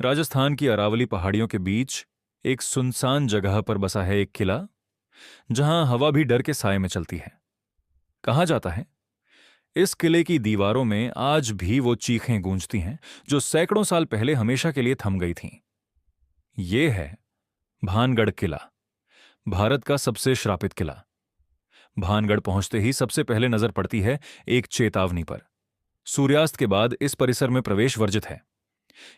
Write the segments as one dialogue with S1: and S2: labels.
S1: राजस्थान की अरावली पहाड़ियों के बीच एक सुनसान जगह पर बसा है एक किला, जहां हवा भी डर के साए में चलती है। कहा जाता है इस किले की दीवारों में आज भी वो चीखें गूंजती हैं जो सैकड़ों साल पहले हमेशा के लिए थम गई थीं। ये है भानगढ़ किला, भारत का सबसे श्रापित किला। भानगढ़ पहुंचते ही सबसे पहले नजर पड़ती है एक चेतावनी पर। सूर्यास्त के बाद इस परिसर में प्रवेश वर्जित है।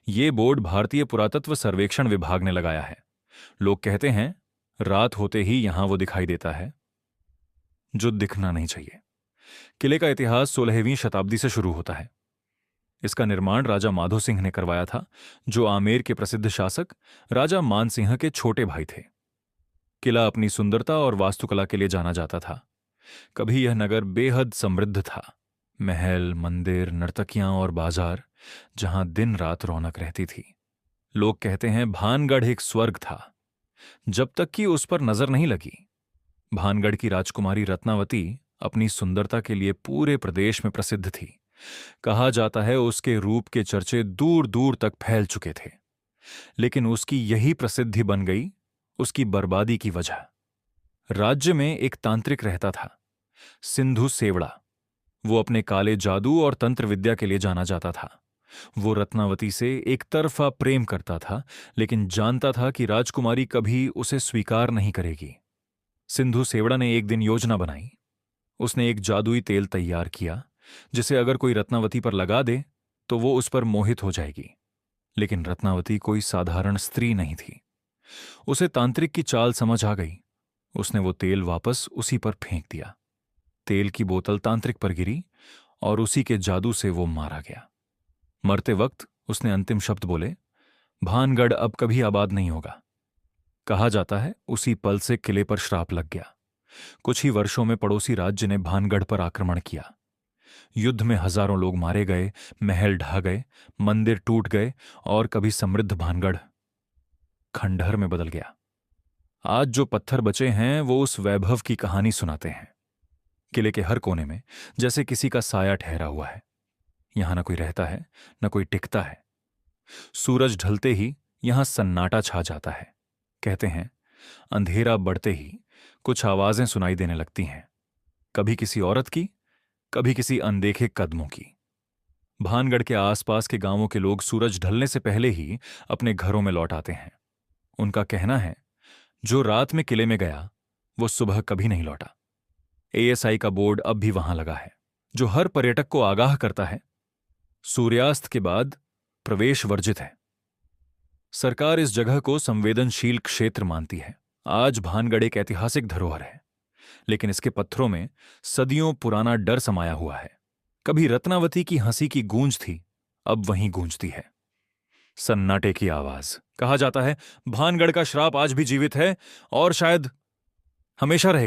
S1: ये बोर्ड भारतीय पुरातत्व सर्वेक्षण विभाग ने लगाया है। लोग कहते हैं रात होते ही यहां वो दिखाई देता है जो दिखना नहीं चाहिए। किले का इतिहास 16वीं शताब्दी से शुरू होता है। इसका निर्माण राजा माधो सिंह ने करवाया था, जो आमेर के प्रसिद्ध शासक राजा मान सिंह के छोटे भाई थे। किला अपनी सुंदरता और वास्तुकला के लिए जाना जाता था। कभी यह नगर बेहद समृद्ध था। महल, मंदिर, नर्तकियां और बाजार, जहां दिन रात रौनक रहती थी। लोग कहते हैं भानगढ़ एक स्वर्ग था, जब तक कि उस पर नजर नहीं लगी। भानगढ़ की राजकुमारी रत्नावती अपनी सुंदरता के लिए पूरे प्रदेश में प्रसिद्ध थी। कहा जाता है उसके रूप के चर्चे दूर दूर तक फैल चुके थे। लेकिन उसकी यही प्रसिद्धि बन गई उसकी बर्बादी की वजह। राज्य में एक तांत्रिक रहता था, सिंधु सेवड़ा। वो अपने काले जादू और तंत्र विद्या के लिए जाना जाता था। वो रत्नावती से एक तरफा प्रेम करता था, लेकिन जानता था कि राजकुमारी कभी उसे स्वीकार नहीं करेगी। सिंधु सेवड़ा ने एक दिन योजना बनाई। उसने एक जादुई तेल तैयार किया, जिसे अगर कोई रत्नावती पर लगा दे तो वो उस पर मोहित हो जाएगी। लेकिन रत्नावती कोई साधारण स्त्री नहीं थी। उसे तांत्रिक की चाल समझ आ गई। उसने वो तेल वापस उसी पर फेंक दिया। तेल की बोतल तांत्रिक पर गिरी और उसी के जादू से वो मारा गया। मरते वक्त उसने अंतिम शब्द बोले, भानगढ़ अब कभी आबाद नहीं होगा। कहा जाता है उसी पल से किले पर श्राप लग गया। कुछ ही वर्षों में पड़ोसी राज्य ने भानगढ़ पर आक्रमण किया। युद्ध में हजारों लोग मारे गए, महल ढह गए, मंदिर टूट गए और कभी समृद्ध भानगढ़ खंडहर में बदल गया। आज जो पत्थर बचे हैं वो उस वैभव की कहानी सुनाते हैं। किले के हर कोने में जैसे किसी का साया ठहरा हुआ है। यहां न कोई रहता है, न कोई टिकता है। सूरज ढलते ही यहां सन्नाटा छा जाता है। कहते हैं अंधेरा बढ़ते ही कुछ आवाजें सुनाई देने लगती हैं, कभी किसी औरत की, कभी किसी अनदेखे कदमों की। भानगढ़ के आसपास के गांवों के लोग सूरज ढलने से पहले ही अपने घरों में लौट आते हैं। उनका कहना है जो रात में किले में गया वो सुबह कभी नहीं लौटा। एएसआई का बोर्ड अब भी वहां लगा है, जो हर पर्यटक को आगाह करता है सूर्यास्त के बाद प्रवेश वर्जित है। सरकार इस जगह को संवेदनशील क्षेत्र मानती है। आज भानगढ़ एक ऐतिहासिक धरोहर है, लेकिन इसके पत्थरों में सदियों पुराना डर समाया हुआ है। कभी रत्नावती की हंसी की गूंज थी, अब वहीं गूंजती है सन्नाटे की आवाज। कहा जाता है भानगढ़ का श्राप आज भी जीवित है और शायद हमेशा रहेगा।